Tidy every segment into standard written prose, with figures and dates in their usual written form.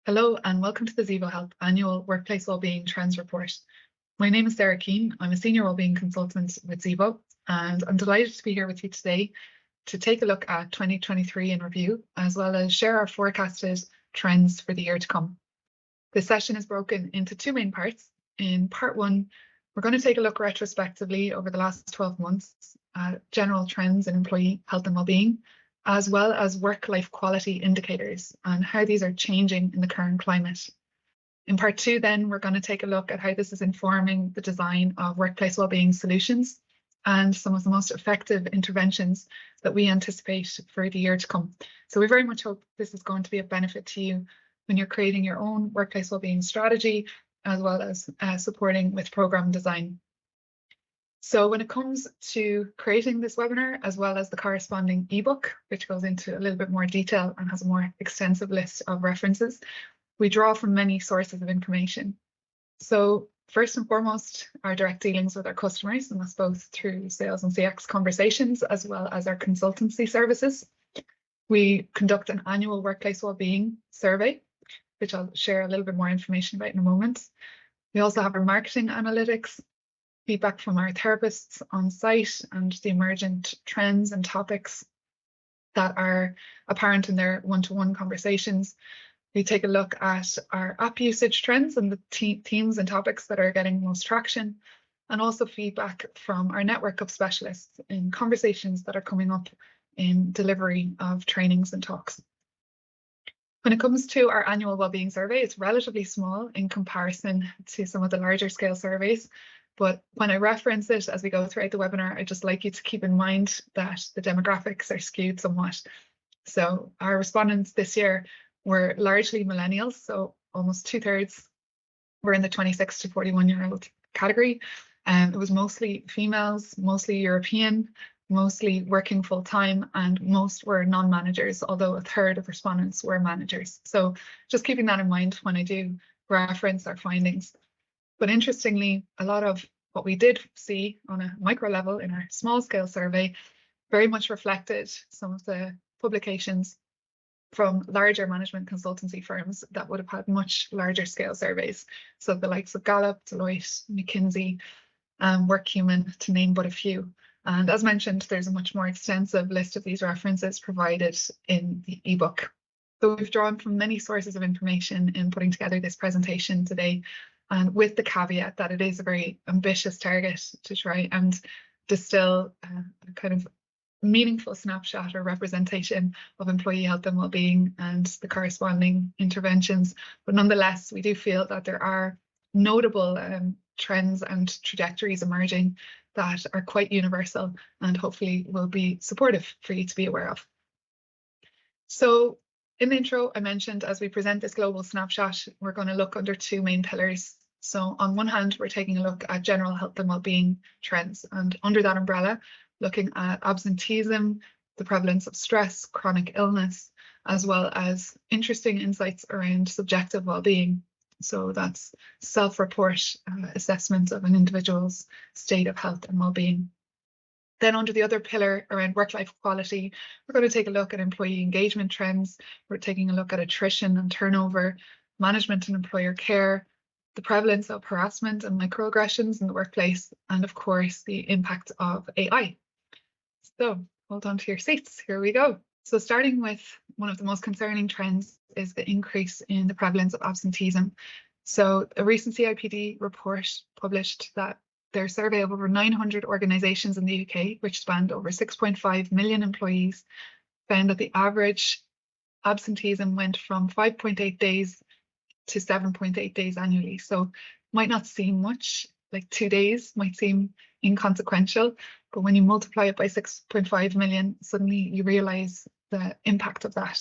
Hello and welcome to the Zevo Health Annual Workplace Wellbeing Trends Report. My name is Sarah Keane. I'm a Senior Wellbeing Consultant with Zevo, and I'm delighted to be here with you today to take a look at 2023 in review, as well as share our forecasted trends for the year to come. This session is broken into two main parts. In part one, we're going to take a look retrospectively over the last 12 months at general trends in employee health and wellbeing, as well as work-life quality indicators and how these are changing in the current climate. In part two, then, we're going to take a look at how this is informing the design of workplace wellbeing solutions and some of the most effective interventions that we anticipate for the year to come. So we very much hope this is going to be of benefit to you when you're creating your own workplace wellbeing strategy, as well as supporting with program design. So when it comes to creating this webinar, as well as the corresponding ebook, which goes into a little bit more detail and has a more extensive list of references, we draw from many sources of information. So first and foremost, our direct dealings with our customers, and that's both through sales and CX conversations, as well as our consultancy services. We conduct an annual workplace wellbeing survey, which I'll share a little bit more information about in a moment. We also have our marketing analytics, feedback from our therapists on site, and the emergent trends and topics that are apparent in their one-to-one conversations. We take a look at our app usage trends and the themes and topics that are getting most traction, and also feedback from our network of specialists in conversations that are coming up in delivery of trainings and talks. When it comes to our annual wellbeing survey, it's relatively small in comparison to some of the larger scale surveys. But when I reference it as we go throughout the webinar, I'd just like you to keep in mind that the demographics are skewed somewhat. So our respondents this year were largely millennials, so almost 2/3 were in the 26 to 41-year-old category. It was mostly females, mostly European, mostly working full-time, and most were non-managers, although 1/3 of respondents were managers. So just keeping that in mind when I do reference our findings. But interestingly, a lot of what we did see on a micro level in our small scale survey very much reflected some of the publications from larger management consultancy firms that would have had much larger scale surveys. So the likes of Gallup, Deloitte, McKinsey, Workhuman, to name but a few. And as mentioned, there's a much more extensive list of these references provided in the ebook. So we've drawn from many sources of information in putting together this presentation today, and with the caveat that it is a very ambitious target to try and distill a kind of meaningful snapshot or representation of employee health and wellbeing and the corresponding interventions. But nonetheless, we do feel that there are notable trends and trajectories emerging that are quite universal and hopefully will be supportive for you to be aware of. So in the intro, I mentioned as we present this global snapshot, we're going to look under two main pillars. So on one hand, we're taking a look at general health and wellbeing trends, and under that umbrella, looking at absenteeism, the prevalence of stress, chronic illness, as well as interesting insights around subjective wellbeing. So that's self-report assessment of an individual's state of health and wellbeing. Then under the other pillar around work-life quality, we're going to take a look at employee engagement trends. We're taking a look at attrition and turnover, management and employer care, the prevalence of harassment and microaggressions in the workplace, and of course, the impact of AI. So hold on to your seats, here we go. So starting with one of the most concerning trends is the increase in the prevalence of absenteeism. So a recent CIPD report published that their survey of over 900 organisations in the UK, which spanned over 6.5 million employees, found that the average absenteeism went from 5.8 days to 7.8 days annually. So might not seem much, like 2 days might seem inconsequential, but when you multiply it by 6.5 million, suddenly you realise the impact of that.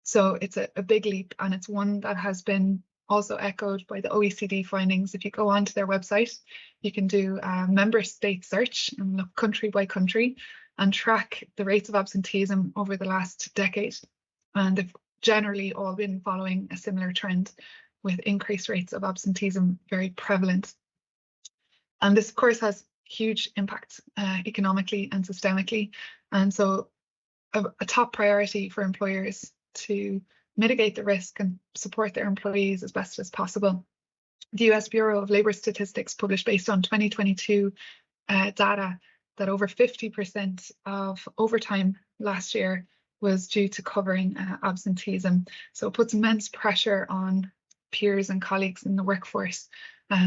So it's a big leap, and it's one that has been also echoed by the OECD findings. If you go onto their website, you can do a member state search and look country by country and track the rates of absenteeism over the last decade. And they've generally all been following a similar trend, with increased rates of absenteeism very prevalent. And this, of course, has huge impact economically and systemically. And so a top priority for employers to mitigate the risk and support their employees as best as possible. The US Bureau of Labour Statistics published, based on 2022 data, that over 50% of overtime last year was due to covering absenteeism. So it puts immense pressure on peers and colleagues in the workforce,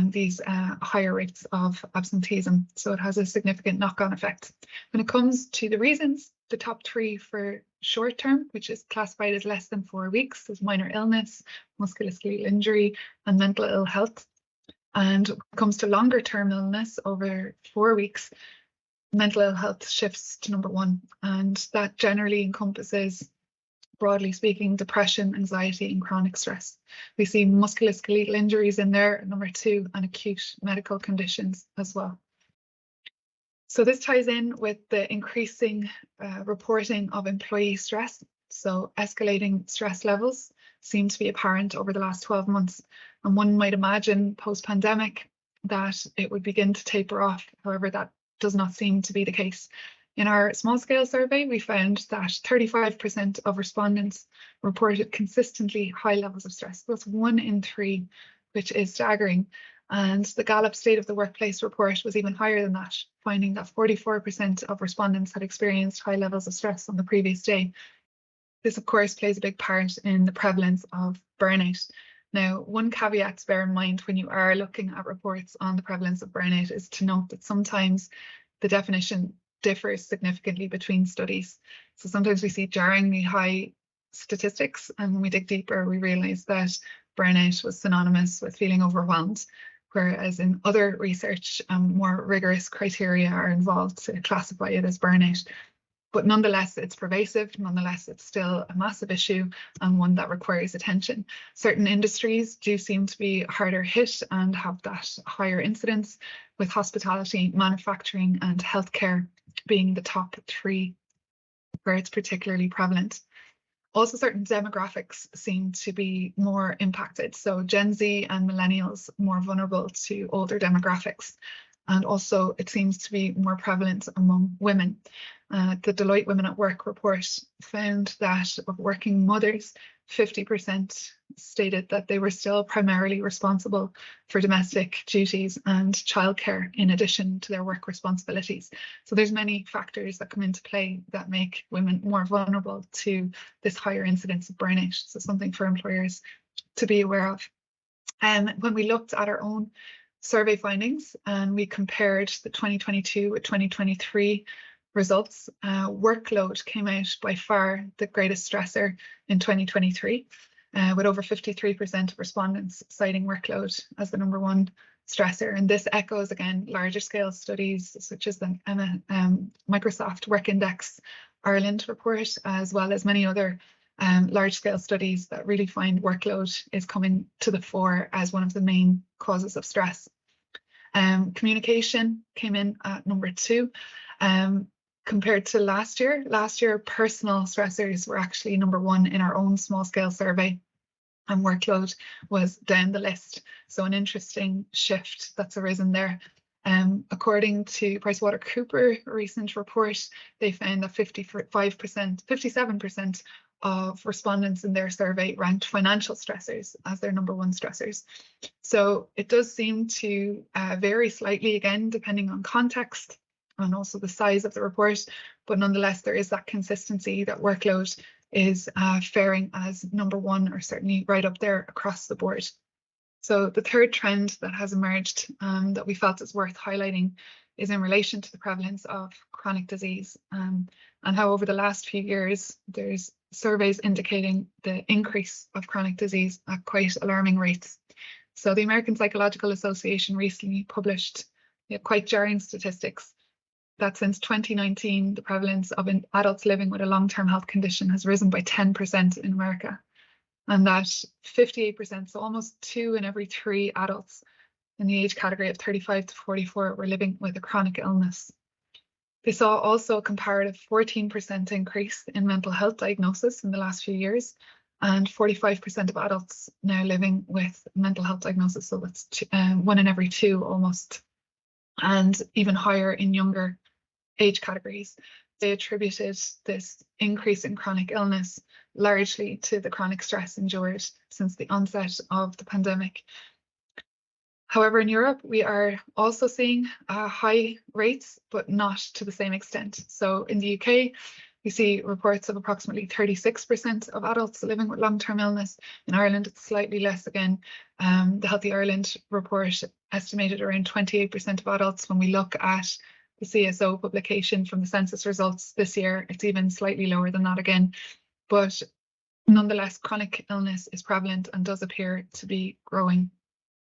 these higher rates of absenteeism. So it has a significant knock-on effect. When it comes to the reasons, the top three for short term, which is classified as less than 4 weeks, is minor illness, musculoskeletal injury, and mental ill health. And when it comes to longer term illness over 4 weeks, mental ill health shifts to number 1, and that generally encompasses, broadly speaking, depression, anxiety, and chronic stress. We see musculoskeletal injuries in there at number 2, and acute medical conditions as well. So this ties in with the increasing reporting of employee stress. So escalating stress levels seem to be apparent over the last 12 months, and one might imagine post-pandemic that it would begin to taper off. However, that does not seem to be the case. In our small-scale survey, we found that 35% of respondents reported consistently high levels of stress. That's 1 in 3, which is staggering. And the Gallup State of the Workplace report was even higher than that, finding that 44% of respondents had experienced high levels of stress on the previous day. This, of course, plays a big part in the prevalence of burnout. Now, one caveat to bear in mind when you are looking at reports on the prevalence of burnout is to note that sometimes the definition differs significantly between studies. So sometimes we see jarringly high statistics, and when we dig deeper, we realise that burnout was synonymous with feeling overwhelmed, whereas in other research, more rigorous criteria are involved to classify it as burnout. But nonetheless, it's pervasive. Nonetheless, it's still a massive issue and one that requires attention. Certain industries do seem to be harder hit and have that higher incidence, with hospitality, manufacturing, and healthcare being the top 3 where it's particularly prevalent. Also, certain demographics seem to be more impacted. So Gen Z and millennials more vulnerable to older demographics. And also it seems to be more prevalent among women. The Deloitte Women at Work report found that of working mothers, 50% stated that they were still primarily responsible for domestic duties and childcare in addition to their work responsibilities. So there's many factors that come into play that make women more vulnerable to this higher incidence of burnout. So something for employers to be aware of. And when we looked at our own survey findings and we compared the 2022 with 2023 results, workload came out by far the greatest stressor in 2023, with over 53% of respondents citing workload as the number 1 stressor. And this echoes, again, larger scale studies such as the Microsoft Work Index Ireland report, as well as many other large scale studies that really find workload is coming to the fore as one of the main causes of stress. Communication came in at number 2. Compared to last year, personal stressors were actually number 1 in our own small scale survey, and workload was down the list. So an interesting shift that's arisen there. According to PricewaterhouseCoopers, a recent report, they found that 57% of respondents in their survey ranked financial stressors as their number 1 stressors. So it does seem to vary slightly, again, depending on context and also the size of the report, but nonetheless there is that consistency that workload is faring as number 1, or certainly right up there across the board. So the third trend that has emerged that we felt is worth highlighting is in relation to the prevalence of chronic disease, and how over the last few years there's surveys indicating the increase of chronic disease at quite alarming rates. So the American Psychological Association recently published quite jarring statistics that since 2019, the prevalence of adults living with a long-term health condition has risen by 10% in America, and that 58%, so almost 2 in every 3 adults in the age category of 35 to 44 were living with a chronic illness. They saw also a comparative 14% increase in mental health diagnosis in the last few years, and 45% of adults now living with mental health diagnosis, so that's 1 in every 2 almost, and even higher in younger age categories. They attributed this increase in chronic illness largely to the chronic stress endured since the onset of the pandemic. However, in Europe, we are also seeing high rates, but not to the same extent. So in the UK, we see reports of approximately 36% of adults living with long-term illness. In Ireland, it's slightly less again. The Healthy Ireland report estimated around 28% of adults. When we look at the CSO publication from the census results this year, it's even slightly lower than that again. But nonetheless, chronic illness is prevalent and does appear to be growing.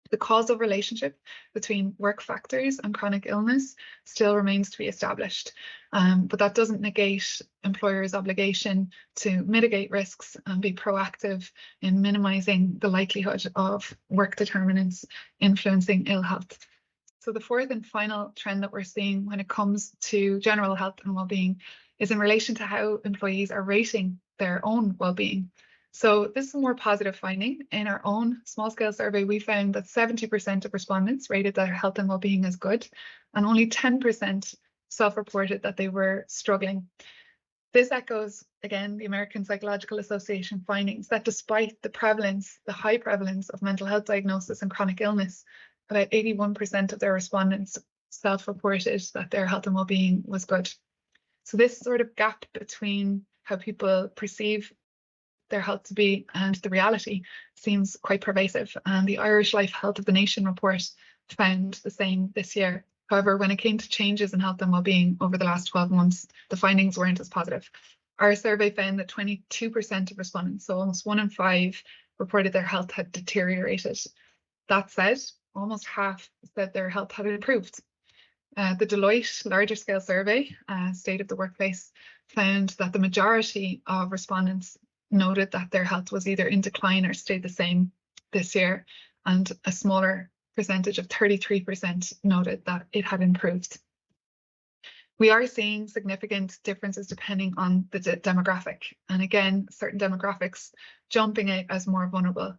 The causal relationship between work factors and chronic illness still remains to be established, but that doesn't negate employers' obligation to mitigate risks and be proactive in minimising the likelihood of work determinants influencing ill health. So the fourth and final trend that we're seeing when it comes to general health and well-being is in relation to how employees are rating their own well-being. So this is a more positive finding. In our own small-scale survey, we found that 70% of respondents rated their health and well-being as good, and only 10% self-reported that they were struggling. This echoes, again, the American Psychological Association findings that despite the high prevalence of mental health diagnosis and chronic illness, about 81% of their respondents self-reported that their health and well-being was good. So this sort of gap between how people perceive their health to be and the reality seems quite pervasive, and the Irish Life Health of the Nation report found the same this year. However, when it came to changes in health and well-being over the last 12 months, the findings weren't as positive. Our survey found that 22% of respondents, so almost 1 in 5, reported their health had deteriorated. That said, almost half said their health had improved. The Deloitte larger scale survey, State of the Workplace, found that the majority of respondents noted that their health was either in decline or stayed the same this year, and a smaller percentage of 33% noted that it had improved. We are seeing significant differences depending on the demographic, and again, certain demographics jumping out as more vulnerable.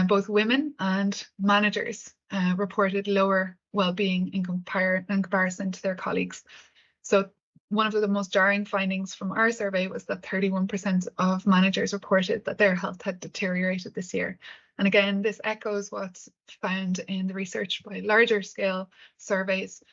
Both women and managers reported lower well-being in comparison to their colleagues. So one of the most jarring findings from our survey was that 31% of managers reported that their health had deteriorated this year. And again, this echoes what's found in the research by larger scale surveys.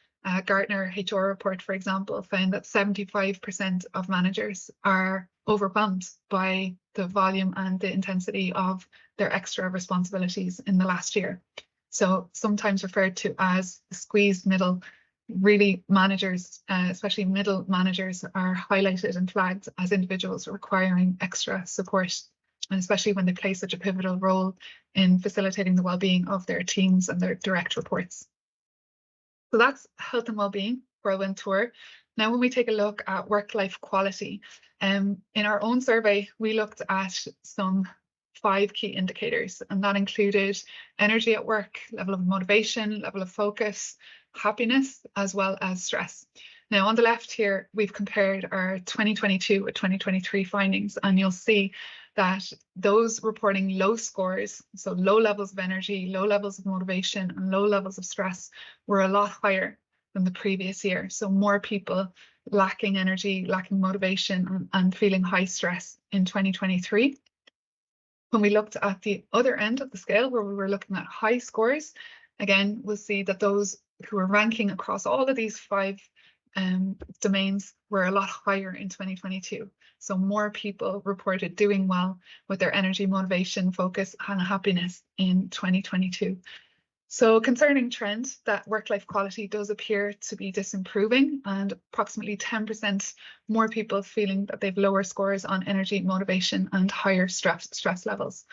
Gartner HR report, for example, found that 75% of managers are overwhelmed by the volume and the intensity of their extra responsibilities in the last year. So sometimes referred to as the squeezed middle. Really, managers, especially middle managers, are highlighted and flagged as individuals requiring extra support, and especially when they play such a pivotal role in facilitating the well-being of their teams and their direct reports. So that's health and well-being whirlwind tour. Now, when we take a look at work-life quality, in our own survey, we looked at some 5 key indicators, and that included energy at work, level of motivation, level of focus, happiness, as well as stress. Now, on the left here, we've compared our 2022 with 2023 findings, and you'll see that those reporting low scores, so low levels of energy, low levels of motivation, and low levels of stress, were a lot higher than the previous year. So more people lacking energy, lacking motivation, and feeling high stress in 2023. When we looked at the other end of the scale, where we were looking at high scores, again, we'll see that those who were ranking across all of these 5 domains were a lot higher in 2022. So more people reported doing well with their energy, motivation, focus, and happiness in 2022. So concerning trend, that work-life quality does appear to be disimproving, and approximately 10% more people feeling that they've lower scores on energy, motivation, and higher stress levels.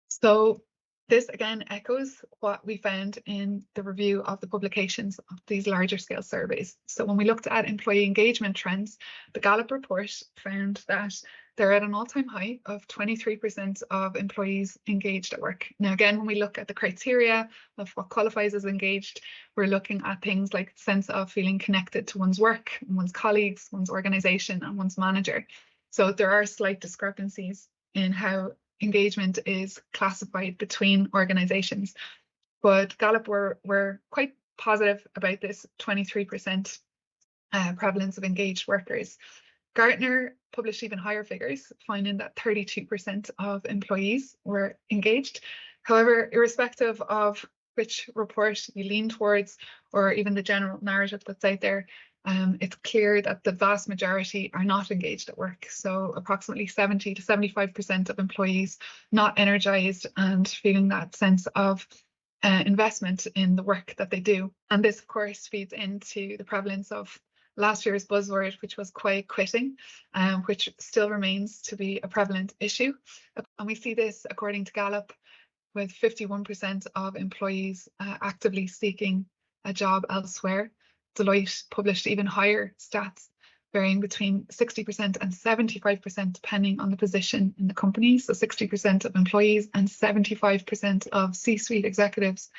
So this again echoes what we found in the review of the publications of these larger scale surveys. So when we looked at employee engagement trends, the Gallup report found that they're at an all-time high of 23% of employees engaged at work. Now, again, when we look at the criteria of what qualifies as engaged, we're looking at things like the sense of feeling connected to one's work, one's colleagues, one's organization, and one's manager. So there are slight discrepancies in how engagement is classified between organizations, but Gallup were quite positive about this 23% prevalence of engaged workers. Gartner published even higher figures, finding that 32% of employees were engaged. However, irrespective of which report you lean towards, or even the general narrative that's out there, it's clear that the vast majority are not engaged at work. So approximately 70 to 75% of employees not energized and feeling that sense of investment in the work that they do. And this, of course, feeds into the prevalence of last year's buzzword, which was quiet quitting, which still remains to be a prevalent issue. And we see this, according to Gallup, with 51% of employees actively seeking a job elsewhere. Deloitte published even higher stats, varying between 60% and 75%, depending on the position in the company. So 60% of employees and 75% of C-suite executives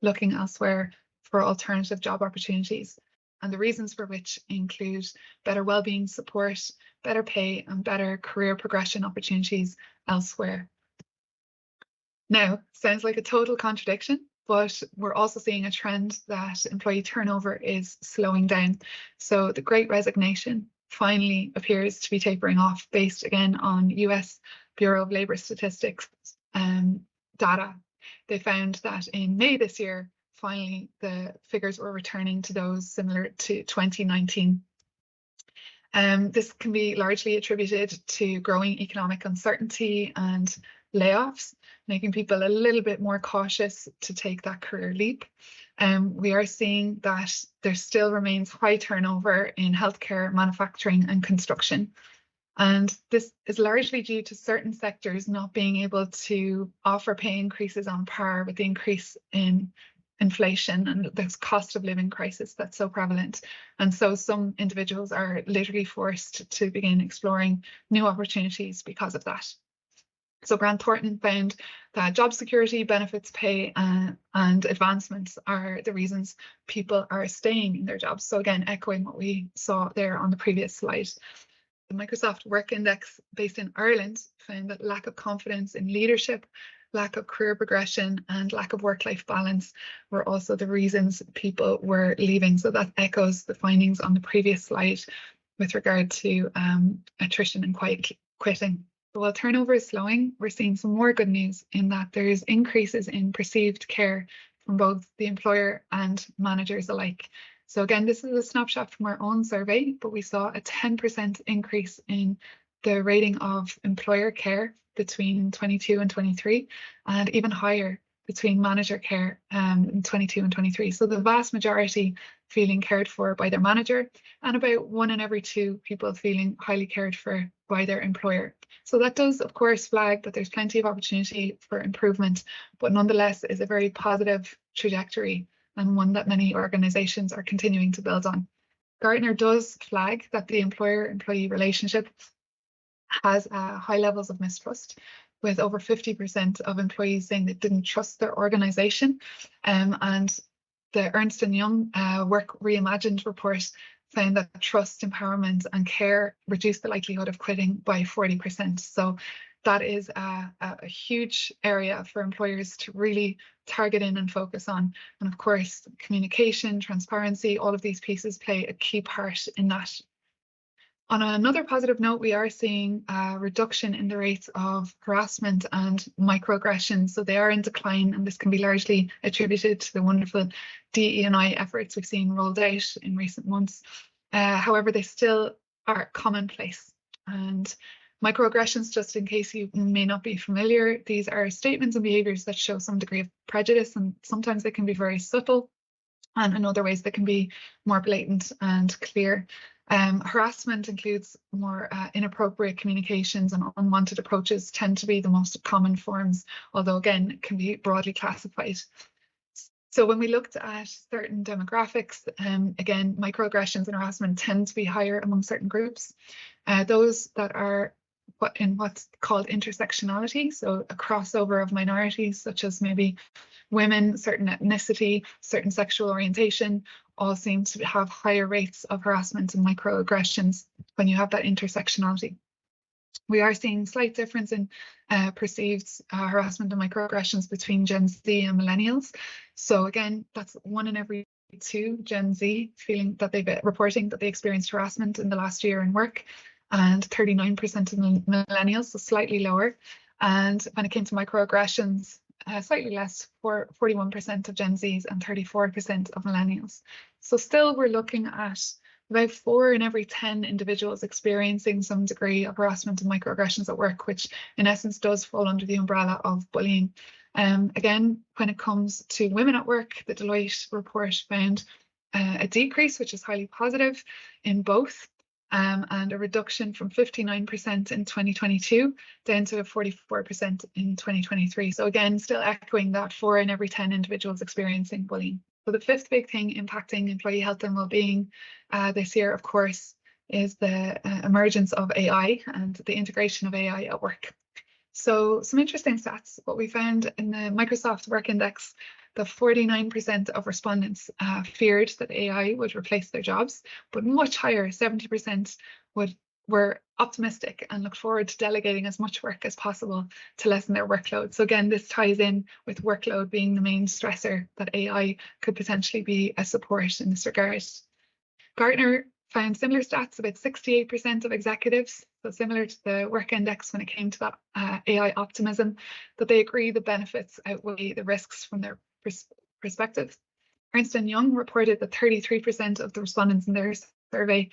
looking elsewhere for alternative job opportunities. And the reasons for which include better wellbeing support, better pay, and better career progression opportunities elsewhere. Now, sounds like a total contradiction, but we're also seeing a trend that employee turnover is slowing down. So the Great Resignation finally appears to be tapering off, based again on US Bureau of Labor Statistics data. They found that in May this year, finally, the figures were returning to those similar to 2019. This can be largely attributed to growing economic uncertainty and layoffs, making people a little bit more cautious to take that career leap. We are seeing that there still remains high turnover in healthcare, manufacturing, and construction. And this is largely due to certain sectors not being able to offer pay increases on par with the increase in inflation and this cost of living crisis that's so prevalent. And so some individuals are literally forced to begin exploring new opportunities because of that. So Grant Thornton found that job security, benefits, pay, and advancements are the reasons people are staying in their jobs. So again, echoing what we saw there on the previous slide. The Microsoft Work Index, based in Ireland, found that lack of confidence in leadership, lack of career progression, and lack of work-life balance were also the reasons people were leaving. So that echoes the findings on the previous slide with regard to attrition and quiet quitting. While turnover is slowing, we're seeing some more good news in that there's increases in perceived care from both the employer and managers alike. So again, this is a snapshot from our own survey, but we saw a 10% increase in the rating of employer care between 22 and 23, and even higher between manager care in 22 and 23. So the vast majority feeling cared for by their manager, and about 1 in every 2 people feeling highly cared for by their employer. So that does, of course, flag that there's plenty of opportunity for improvement, but nonetheless is a very positive trajectory and one that many organizations are continuing to build on. Gartner does flag that the employer-employee relationship has high levels of mistrust, with over 50% of employees saying they didn't trust their organization. And the Ernst & Young Work Reimagined report found that trust, empowerment, and care reduced the likelihood of quitting by 40%. So that is a huge area for employers to really target in and focus on. And of course, communication, transparency, all of these pieces play a key part in that. On another positive note, we are seeing a reduction in the rates of harassment and microaggressions. So they are in decline, and this can be largely attributed to the wonderful DE&I efforts we've seen rolled out in recent months. However, they still are commonplace. And microaggressions, just in case you may not be familiar, these are statements and behaviours that show some degree of prejudice, and sometimes they can be very subtle, and in other ways they can be more blatant and clear. Harassment includes more inappropriate communications, and unwanted approaches tend to be the most common forms, although again, it can be broadly classified. So when we looked at certain demographics, again, microaggressions and harassment tend to be higher among certain groups. Those that are what's called intersectionality, so a crossover of minorities, such as maybe women, certain ethnicity, certain sexual orientation, all seem to have higher rates of harassment and microaggressions when you have that intersectionality. We are seeing slight difference in perceived harassment and microaggressions between Gen Z and millennials. So again, that's 1 in every 2 Gen Z reporting that they experienced harassment in the last year in work. and 39% of millennials, so slightly lower. And when it came to microaggressions, slightly less, for 41% of Gen Zs and 34% of millennials. So still we're looking at about 4 in every 10 individuals experiencing some degree of harassment and microaggressions at work, which in essence does fall under the umbrella of bullying. Again, when it comes to women at work, the Deloitte report found a decrease, which is highly positive in both, and a reduction from 59% in 2022 down to 44% in 2023. So again, still echoing that 4 in every 10 individuals experiencing bullying. So the fifth big thing impacting employee health and well-being this year, of course, is the emergence of AI and the integration of AI at work. So some interesting stats. What we found in the Microsoft Work Index, that 49% of respondents feared that AI would replace their jobs, but much higher, 70% were optimistic and looked forward to delegating as much work as possible to lessen their workload. So again, this ties in with workload being the main stressor, that AI could potentially be a support in this regard. Gartner found similar stats, about 68% of executives, so similar to the work index when it came to that AI optimism, that they agree the benefits outweigh the risks from their perspective. Ernst & Young reported that 33% of the respondents in their survey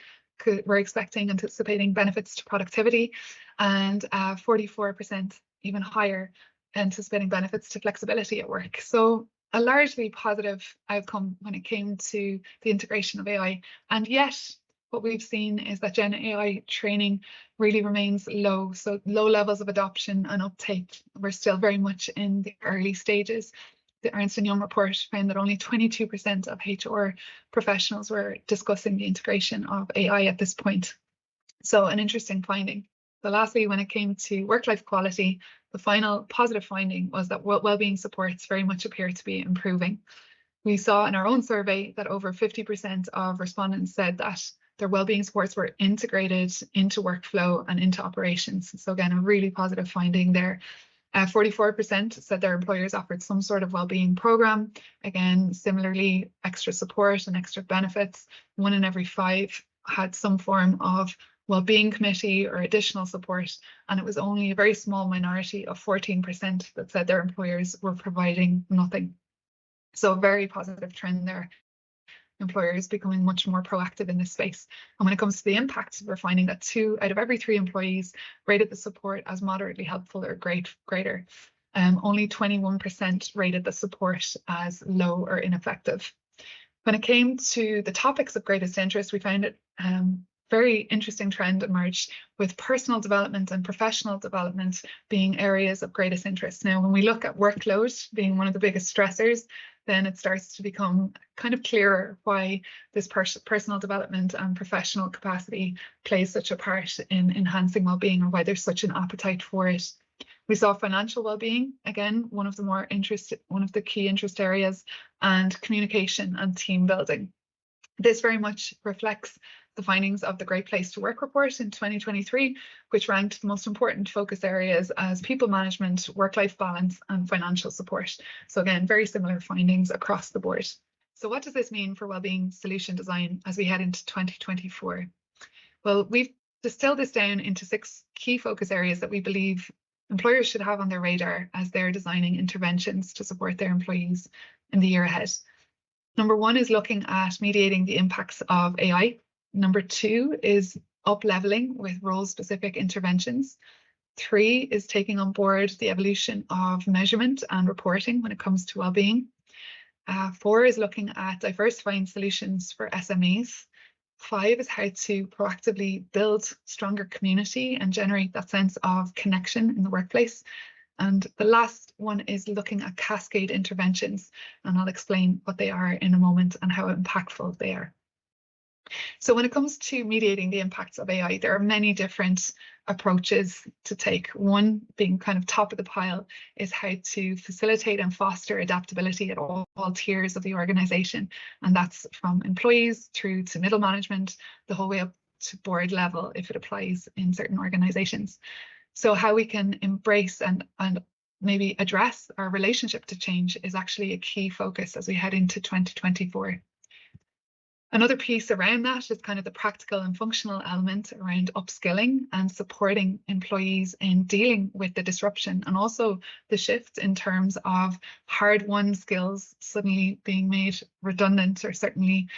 were anticipating benefits to productivity, and 44%, even higher, anticipating benefits to flexibility at work. So a largely positive outcome when it came to the integration of AI. And yet, what we've seen is that Gen AI training really remains low. So low levels of adoption and uptake. We're still very much in the early stages. The Ernst & Young report found that only 22% of HR professionals were discussing the integration of AI at this point. So an interesting finding. So lastly, when it came to work-life quality, the final positive finding was that wellbeing supports very much appear to be improving. We saw in our own survey that over 50% of respondents said that their wellbeing supports were integrated into workflow and into operations. So again, a really positive finding there. 44% said their employers offered some sort of wellbeing program. Again, similarly, extra support and extra benefits. 1 in every 5 had some form of wellbeing committee or additional support, and it was only a very small minority of 14% that said their employers were providing nothing. So a very positive trend there. Employers becoming much more proactive in this space. And when it comes to the impact, we're finding that 2 out of every 3 employees rated the support as moderately helpful or greater. Only 21% rated the support as low or ineffective. When it came to the topics of greatest interest, we found it very interesting trend emerged, with personal development and professional development being areas of greatest interest. Now, when we look at workload being one of the biggest stressors, then it starts to become kind of clearer why this personal development and professional capacity plays such a part in enhancing well-being, or why there's such an appetite for it. We saw financial well-being, again, one of the key interest areas, and communication and team building. This very much reflects the findings of the Great Place to Work report in 2023, which ranked the most important focus areas as people management, work-life balance, and financial support. So again, very similar findings across the board. So what does this mean for wellbeing solution design as we head into 2024? Well, we've distilled this down into 6 key focus areas that we believe employers should have on their radar as they're designing interventions to support their employees in the year ahead. Number 1 is looking at mediating the impacts of AI. Number 2 is up-leveling with role-specific interventions. 3 is taking on board the evolution of measurement and reporting when it comes to well-being. 4 is looking at diversifying solutions for SMEs. 5 is how to proactively build stronger community and generate that sense of connection in the workplace. And the last one is looking at Cascade interventions, and I'll explain what they are in a moment and how impactful they are. So when it comes to mediating the impacts of AI, there are many different approaches to take. One being kind of top of the pile is how to facilitate and foster adaptability at all tiers of the organization. And that's from employees through to middle management, the whole way up to board level if it applies in certain organizations. So how we can embrace and maybe address our relationship to change is actually a key focus as we head into 2024. Another piece around that is kind of the practical and functional element around upskilling and supporting employees in dealing with the disruption, and also the shift in terms of hard-won skills suddenly being made redundant or certainly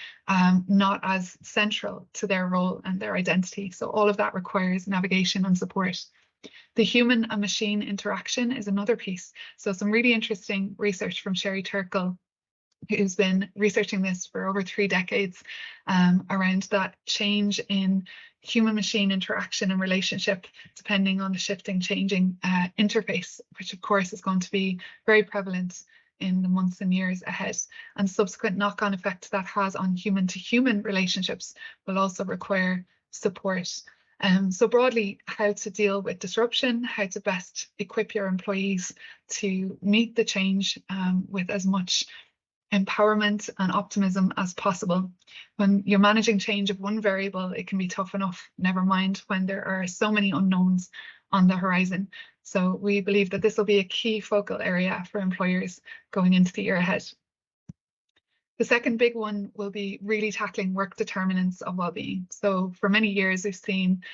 not as central to their role and their identity. So all of that requires navigation and support. The human and machine interaction is another piece. So some really interesting research from Sherry Turkle, who's been researching this for over 3 decades, around that change in human-machine interaction and relationship depending on the shifting, changing interface, which of course is going to be very prevalent in the months and years ahead. And subsequent knock-on effects that has on human-to-human relationships will also require support. So broadly, how to deal with disruption, how to best equip your employees to meet the change with as much empowerment and optimism as possible. When you're managing change of one variable, it can be tough enough, never mind when there are so many unknowns on the horizon. So we believe that this will be a key focal area for employers going into the year ahead. The second big one will be really tackling work determinants of wellbeing. So for many years, we've seen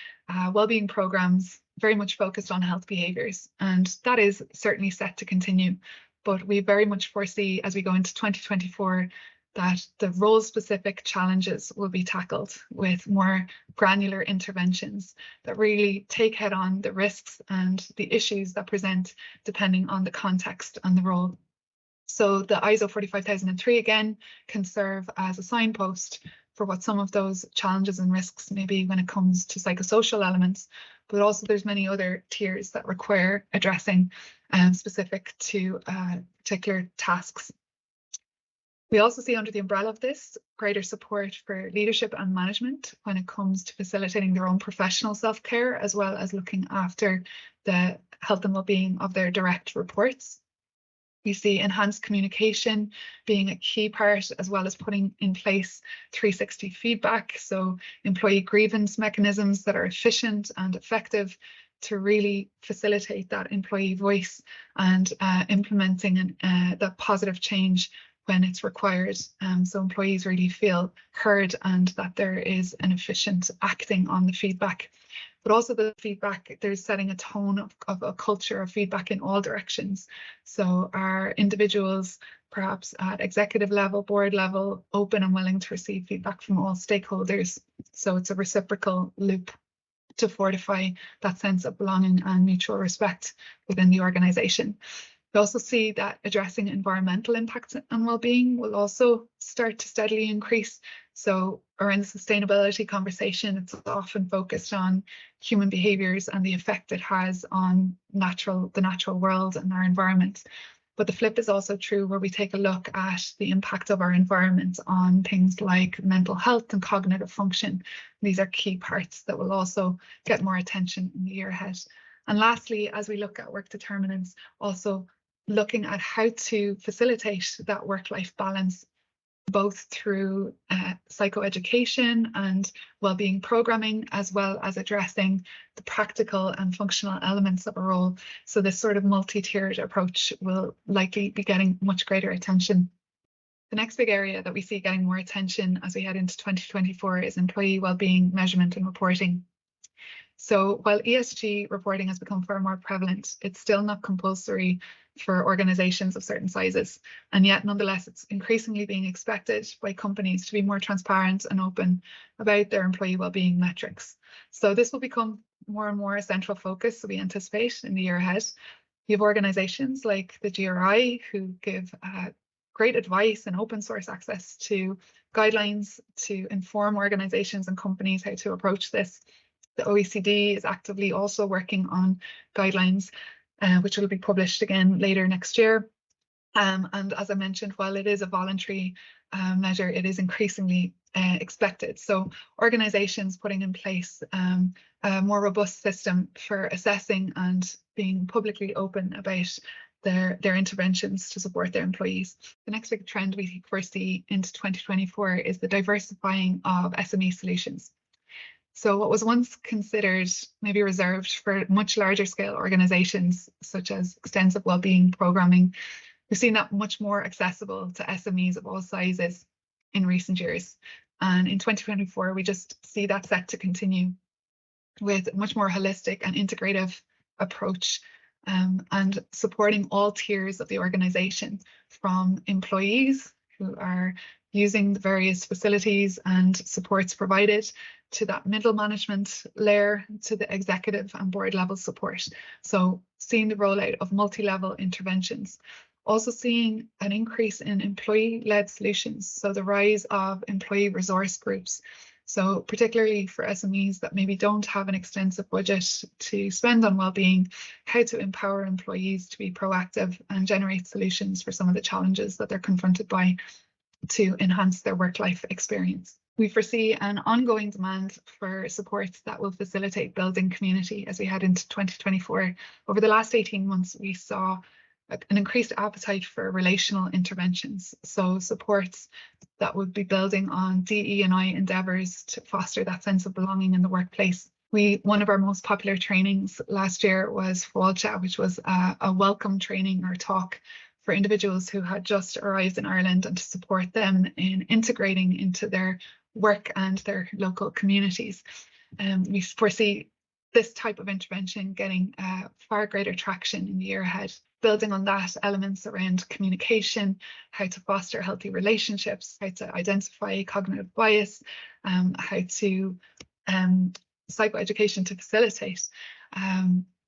wellbeing programs very much focused on health behaviours, and that is certainly set to continue. But we very much foresee as we go into 2024 that the role-specific challenges will be tackled with more granular interventions that really take head-on the risks and the issues that present depending on the context and the role. So the ISO 45003 again can serve as a signpost for what some of those challenges and risks may be when it comes to psychosocial elements, but also there's many other tiers that require addressing specific to particular tasks. We also see under the umbrella of this greater support for leadership and management when it comes to facilitating their own professional self-care, as well as looking after the health and well-being of their direct reports. We see enhanced communication being a key part, as well as putting in place 360 feedback, so employee grievance mechanisms that are efficient and effective to really facilitate that employee voice and implementing that positive change when it's required. So employees really feel heard and that there is an efficient acting on the feedback. But also the feedback, there's setting a tone of a culture of feedback in all directions. So are individuals, perhaps at executive level, board level, open and willing to receive feedback from all stakeholders? So it's a reciprocal loop to fortify that sense of belonging and mutual respect within the organisation. We also see that addressing environmental impacts on well-being will also start to steadily increase. So around the sustainability conversation, it's often focused on human behaviours and the effect it has on the natural world and our environment. But the flip is also true, where we take a look at the impact of our environment on things like mental health and cognitive function. These are key parts that will also get more attention in the year ahead. And lastly, as we look at work determinants, also looking at how to facilitate that work-life balance, both through psychoeducation and wellbeing programming, as well as addressing the practical and functional elements of a role. So this sort of multi-tiered approach will likely be getting much greater attention. The next big area that we see getting more attention as we head into 2024 is employee wellbeing measurement and reporting. So while ESG reporting has become far more prevalent, it's still not compulsory for organizations of certain sizes. And yet, nonetheless, it's increasingly being expected by companies to be more transparent and open about their employee wellbeing metrics. So this will become more and more a central focus that we anticipate in the year ahead. You have organizations like the GRI who give great advice and open source access to guidelines to inform organizations and companies how to approach this. The OECD is actively also working on guidelines, which will be published again later next year. And as I mentioned, while it is a voluntary measure, it is increasingly expected. So organizations putting in place a more robust system for assessing and being publicly open about their interventions to support their employees. The next big trend we foresee into 2024 is the diversifying of SME solutions. So what was once considered maybe reserved for much larger scale organizations, such as extensive wellbeing programming, we've seen that much more accessible to SMEs of all sizes in recent years. And in 2024, we just see that set to continue with a much more holistic and integrative approach, and supporting all tiers of the organization, from employees who are using the various facilities and supports provided, to that middle management layer, to the executive and board level support. So seeing the rollout of multi-level interventions. Also seeing an increase in employee-led solutions, so the rise of employee resource groups. So particularly for SMEs that maybe don't have an extensive budget to spend on wellbeing, how to empower employees to be proactive and generate solutions for some of the challenges that they're confronted by to enhance their work-life experience. We foresee an ongoing demand for supports that will facilitate building community as we head into 2024. Over the last 18 months, we saw an increased appetite for relational interventions, so supports that would be building on DE&I endeavours to foster that sense of belonging in the workplace. One of our most popular trainings last year was Fáilte, which was a welcome training or talk for individuals who had just arrived in Ireland, and to support them in integrating into their work and their local communities. We foresee this type of intervention getting far greater traction in the year ahead. Building on that, elements around communication, how to foster healthy relationships, how to identify cognitive bias, how to psychoeducation to facilitate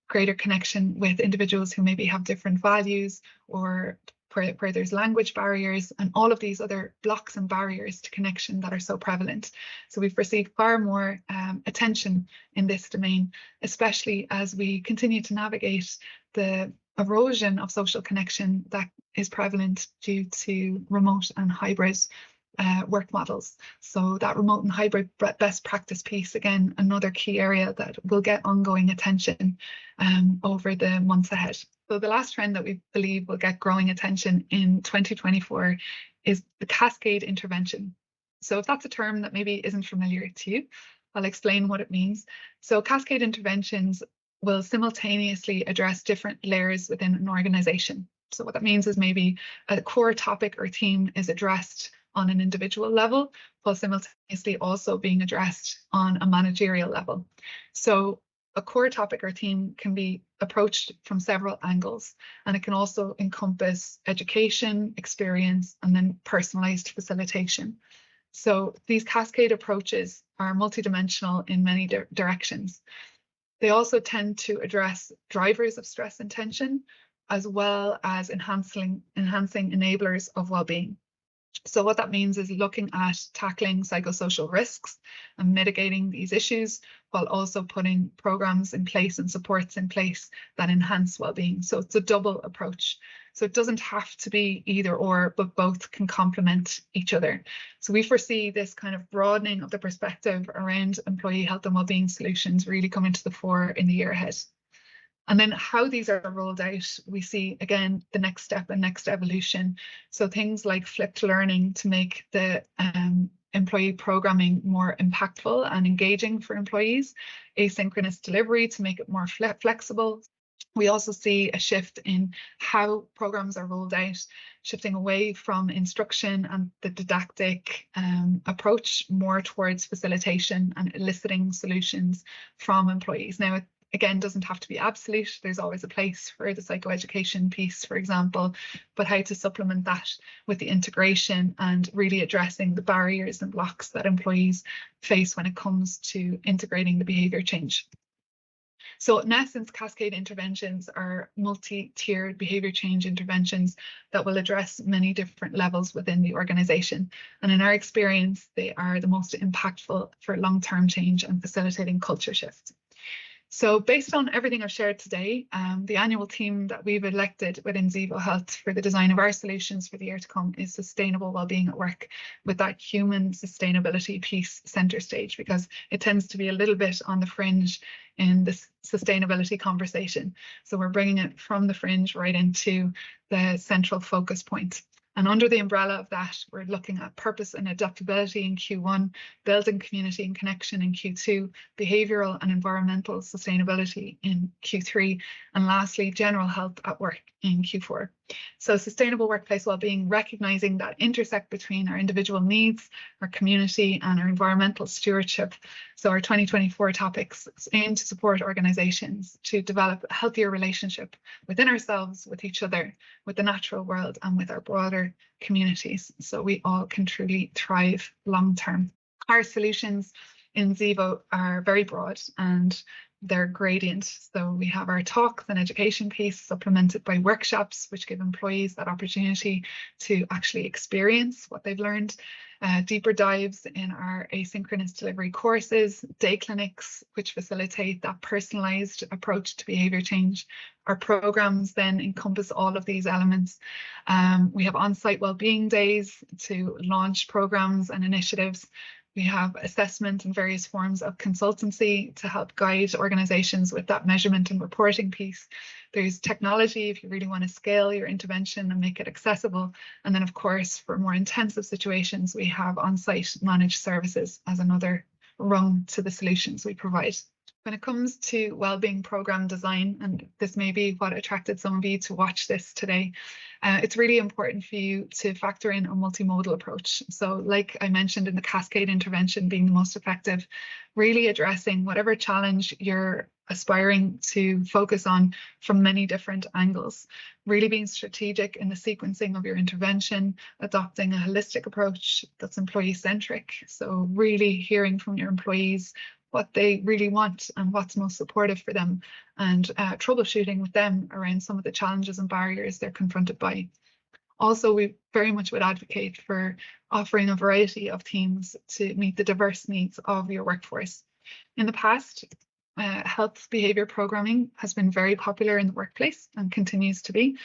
greater connection with individuals who maybe have different values, or where there's language barriers, and all of these other blocks and barriers to connection that are so prevalent. So we foresee far more attention in this domain, especially as we continue to navigate the erosion of social connection that is prevalent due to remote and hybrid work models. So that remote and hybrid best practice piece, again, another key area that will get ongoing attention over the months ahead. So the last trend that we believe will get growing attention in 2024 is the Cascade intervention. So if that's a term that maybe isn't familiar to you, I'll explain what it means. So Cascade interventions will simultaneously address different layers within an organization. So what that means is maybe a core topic or theme is addressed on an individual level, while simultaneously also being addressed on a managerial level. So a core topic or theme can be approached from several angles, and it can also encompass education, experience, and then personalized facilitation. So these cascade approaches are multidimensional in many directions. They also tend to address drivers of stress and tension, as well as enhancing enablers of well-being. So what that means is looking at tackling psychosocial risks and mitigating these issues, while also putting programs in place and supports in place that enhance well-being. So it's a double approach. So it doesn't have to be either or, but both can complement each other. So we foresee this kind of broadening of the perspective around employee health and well-being solutions really coming to the fore in the year ahead. And then how these are rolled out, we see, again, the next step and next evolution. So things like flipped learning to make the employee programming more impactful and engaging for employees, asynchronous delivery to make it more flexible. We also see a shift in how programs are rolled out, shifting away from instruction and the didactic approach more towards facilitation and eliciting solutions from employees. Now, again, doesn't have to be absolute. There's always a place for the psychoeducation piece, for example, but how to supplement that with the integration and really addressing the barriers and blocks that employees face when it comes to integrating the behaviour change. So in essence, Cascade interventions are multi-tiered behaviour change interventions that will address many different levels within the organisation. And in our experience, they are the most impactful for long-term change and facilitating culture shift. So based on everything I've shared today, the annual theme that we've elected within Zevo Health for the design of our solutions for the year to come is sustainable wellbeing at work, with that human sustainability piece centre stage, because it tends to be a little bit on the fringe in this sustainability conversation. So we're bringing it from the fringe right into the central focus point. And under the umbrella of that, we're looking at purpose and adaptability in Q1, building community and connection in Q2, behavioural and environmental sustainability in Q3, and lastly, general health at work in Q4. So sustainable workplace wellbeing, recognizing that intersect between our individual needs, our community, and our environmental stewardship. So our 2024 topics aim to support organizations to develop a healthier relationship within ourselves, with each other, with the natural world, and with our broader communities, so we all can truly thrive long term. Our solutions in Zivo are very broad and they're gradient. So we have our talks and education piece supplemented by workshops, which give employees that opportunity to actually experience what they've learned. Deeper dives in our asynchronous delivery courses, day clinics, which facilitate that personalized approach to behavior change. Our programs then encompass all of these elements. We have on-site wellbeing days to launch programs and initiatives. We have assessment and various forms of consultancy to help guide organizations with that measurement and reporting piece. There's technology if you really want to scale your intervention and make it accessible. And then, of course, for more intensive situations, we have on-site managed services as another rung to the solutions we provide. When it comes to wellbeing program design, and this may be what attracted some of you to watch this today, it's really important for you to factor in a multimodal approach. So like I mentioned in the Cascade intervention being the most effective, really addressing whatever challenge you're aspiring to focus on from many different angles, really being strategic in the sequencing of your intervention, adopting a holistic approach that's employee-centric. So really hearing from your employees what they really want and what's most supportive for them, and troubleshooting with them around some of the challenges and barriers they're confronted by. Also, we very much would advocate for offering a variety of teams to meet the diverse needs of your workforce. In the past, health behaviour programming has been very popular in the workplace and continues to be.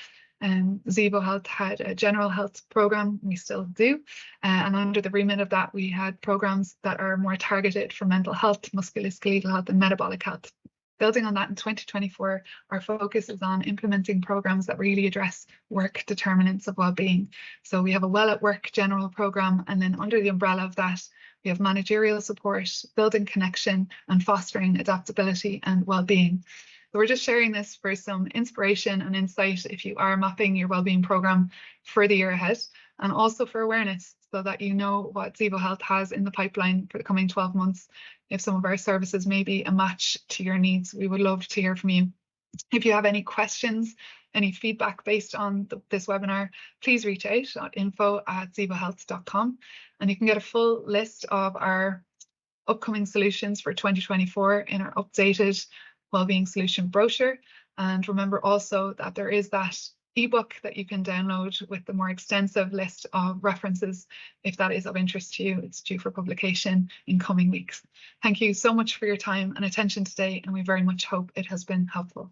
Zivo Health had a general health program, we still do, and under the remit of that we had programs that are more targeted for mental health, musculoskeletal health and metabolic health. Building on that, in 2024, our focus is on implementing programs that really address work determinants of well-being. So we have a Well at Work general program, and then under the umbrella of that, we have managerial support, building connection, and fostering adaptability and well-being. So we're just sharing this for some inspiration and insight if you are mapping your wellbeing program for the year ahead, and also for awareness so that you know what Zivo Health has in the pipeline for the coming 12 months. If some of our services may be a match to your needs, we would love to hear from you. If you have any questions, any feedback based on this webinar, please reach out at info@zivohealth.com, and you can get a full list of our upcoming solutions for 2024 in our updated Wellbeing Solution brochure. And remember also that there is that ebook that you can download with the more extensive list of references if that is of interest to you. It's due for publication in coming weeks. Thank you so much for your time and attention today, and we very much hope it has been helpful.